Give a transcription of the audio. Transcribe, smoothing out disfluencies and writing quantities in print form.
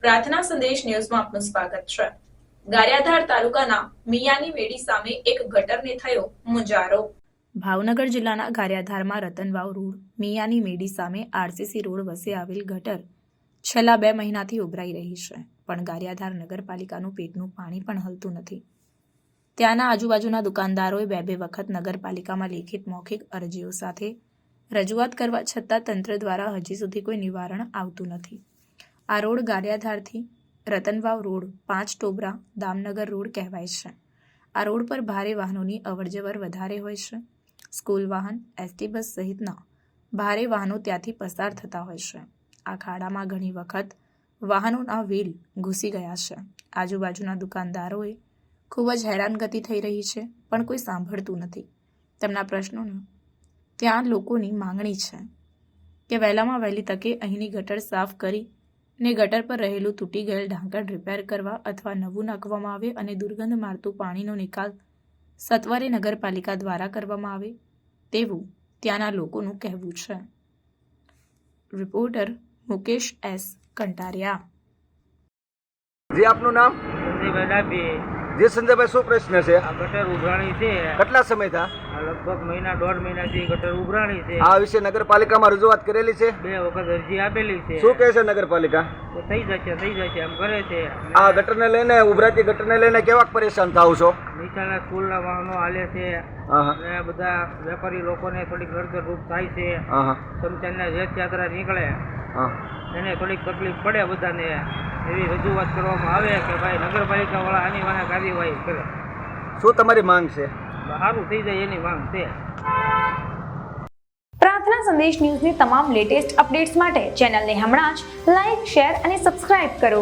પ્રાર્થના સંદેશ ન્યૂઝમાં આપનું સ્વાગત છે। ગારિયાધાર તાલુકાના મિયાની વેડી સામે એક ગટરને થયો મુંજારો। ભાવનગર જિલ્લાના ગારિયાધારમાં રતનવાવ રોડ મિયાની મેડી સામે આરસીસી રોડ વચ્ચે આવેલ ગટર છેલ્લા 2 મહિનાથી ઉભરાઈ રહી છે, પણ ગારિયાધાર નગરપાલિકાનું પેટનું પાણી પણ હલતું નથી। ત્યાંના આજુબાજુના દુકાનદારોએ 2 વખત નગરપાલિકામાં લેખિત મૌખિક અરજીઓ સાથે રજૂઆત કરવા છતાં તંત્ર દ્વારા હજી સુધી કોઈ નિવારણ આવતું નથી। આ road ગારિયાધારથી રતનવાવ road 5 Tobra Damnagar road કહેવાય છે। આ રોડ પર ભારે વાહનોની અવરજવર વધારે હોય છે। સ્કૂલ વાહન, એસટી બસ સહિતના ભારે વાહનો ત્યાંથી પસાર થતા હોય છે। આ ખાડામાં ઘણી વખત વાહનોના વ્હીલ ઘૂસી ગયા છે। આજુબાજુના દુકાનદારોએ ખૂબ જ હેરાનગતિ થઈ રહી છે, પણ કોઈ સાંભળતું નથી। તેમના પ્રશ્નોનો ત્યાં લોકોની માંગણી છે કે વહેલામાં વહેલી તકે અહીંની ગટર સાફ કરી ને ગટર પર રહેલું તૂટી ગયેલ ઢાંકણ રિપેર કરવા અથવા નવું નાખવામાં આવે અને દુર્ગંધ મારતું પાણીનો નિકાલ સત્વરે નગરપાલિકા દ્વારા કરવામાં આવે તેવું ત્યાંના લોકોનું કહેવું છે। Reporter Mukesh S Kantaria. જી આપનું નામ? સંજયભાઈ ડાભી। જી સંજયભાઈ, શું પ્રશ્ન છે? આ ગટર ઉભરાણી છે। કેટલા સમય થા? આ લગભગ મહિના 1.5 મહિનાથી ગટર ઉભરાણી છે। આ વિશે નગરપાલિકામાં રજૂઆત કરેલી છે? 2 વખત અરજી આપેલી છે। શું કહે છે નગરપાલિકા? તો થઈ જશે એમ કરે છે। આ ગટરને લઈને, ઉભરાતી ગટરને લઈને કેવાક પરેશાન થાવ છો? નીચાના સ્કૂલના વાહનો હાલે છે અને બધા વેપારી લોકોને થોડીક નડતરરૂપ થાય છે। સમચાનના રથયાત્રા નીકળે એને થોડીક તકલીફ પડે બધાને, એવી રજૂઆત કરવામાં આવે કે ભાઈ નગરપાલિકાવાળા આની વાને કાર્યવાહી કરે। શું તમારી માંગ છે? સારું થઈ જાય એની માંગ છે। પ્રાર્થના સંદેશ ન્યૂઝની તમામ લેટેસ્ટ અપડેટ્સ માટે ચેનલને હમણાં જ લાઇક, શેર અને સબસ્ક્રાઇબ કરો।